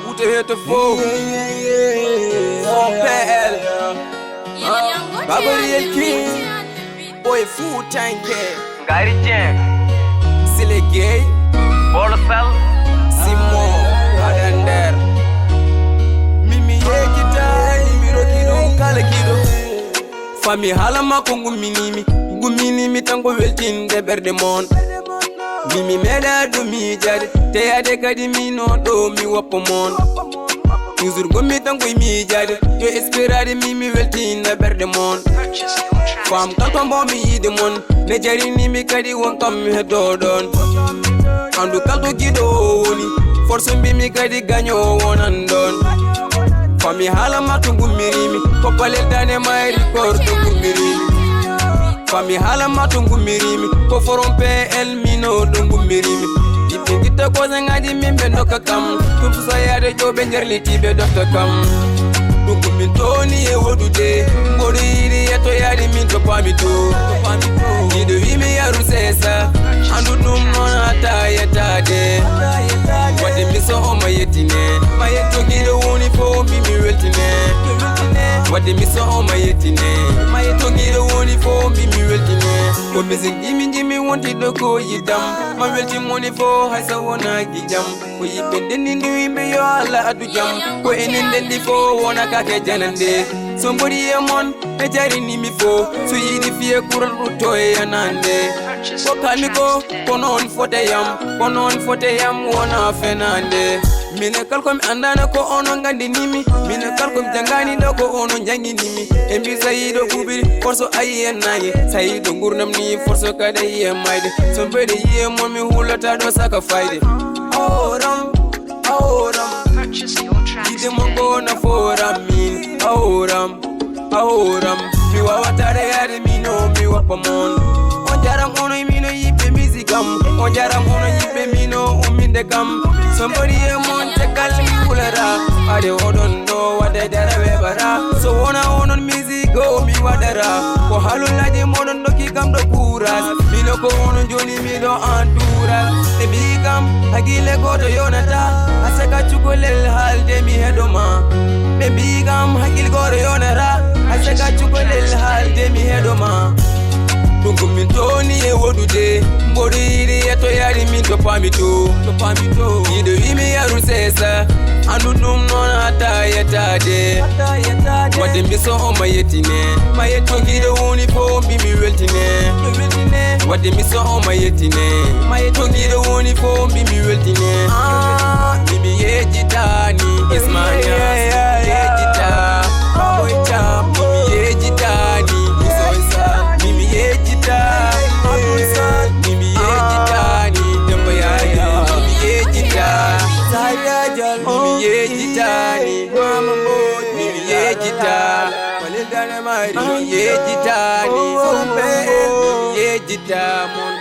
Hoe te heet de vol? PL. Gabriel King. Boy, full time care. Gary Chen, Sile Gay. Bolsal, Simon. Adander. Mimi ye kita. Miro kido. Kale kido. Fami halama kongu minimi. Guminimi tango weltin de berde mon. Mimi meda do mi jade. Te ade kadi mi no do mi wapomon. Toujours gomi tango mi jade. Yo esperade mimi weltin de berde mon. Fam kalkom bo mi yide mon. Ne jari ni mi kadi won kam mi hedodon. Andu kalto gido woni. Force mbi mi kadi ganyo wonandon. Fami halama tungu mirimi. Kopale dane mai record tungu mirimi. Fami halama tungu mirimi. Ko forompe el mino tungu mirimi. Ipe kita ko ngadi mimbe ndoka kam. Tumpusa yade jobe njerli tibe dokta kam. Tungu mintoni e wodude. Ngori iri eto yadi minto pamito. Nido imi ya rusesa. Andu num non hata yetade. Wade miso o mayetine. Mayeto gido woni fo mimi weltine. Wade miso o mayetine. Mayeto gido woni fo mimi weltine. Ko music jimi wonti doko yidam. Ma welti money fo hasa wona gijam. Ko yibende ni imbe yo ala adu jam. Ko enende ndi fo wona kake janande. Somebody amon e jari ni mi fo. So yidi fie kuran ruto e anande. Ko kaniko konon fote yam wona fenande. Mine kalkom andana ko ono ngandi nimi. Mine kalkom jangani do ko ono jangi nimi. Embi sayido kubiri forso ayi nayi. Sayido ngurnam ni forso kada ye maide. Somebody ye mon mi hulata do saka faide. Oram Purchase your tracks ide mongo na foram min. Oram mi wawatare yari mino mi wapamon. Onjaram ono mino yipe mizikam. Onjaram ono yipe mino uminde kam. Somebody mon tekal mi kulara. Ade odon no wade dara webara. So wona onon music go mi wadara. Ko halulaje modon do kikam do kuras. Mino ko onon joni mi do anturas. Te bigam agile goto yonata. Asaka chukolel halde mi hedoma. Be bigam hagil goto yonara. Asaka chukolel halde mi hedoma. Tungu mintoni e wodude. Mbori iri eto yari minto pamito. Ido imi ya rusesa. Andu num non hata yetade. Wade miso o mayetine. Mayeto gido woni fo mimi weltine. Wade miso o mayetine. Mayeto gido woni fo mimi weltine. Mimi ye jitani. Ismania ye jita. Boy cham mimi ye jitani. Isoisa mimi ye jita. Mimi ye jitani. Demba ya mimi ye jita. Mimi ye jitani. Mama boy mimi ye jita. Walendane mari mimi ye jitani. Mimi ye jita mon.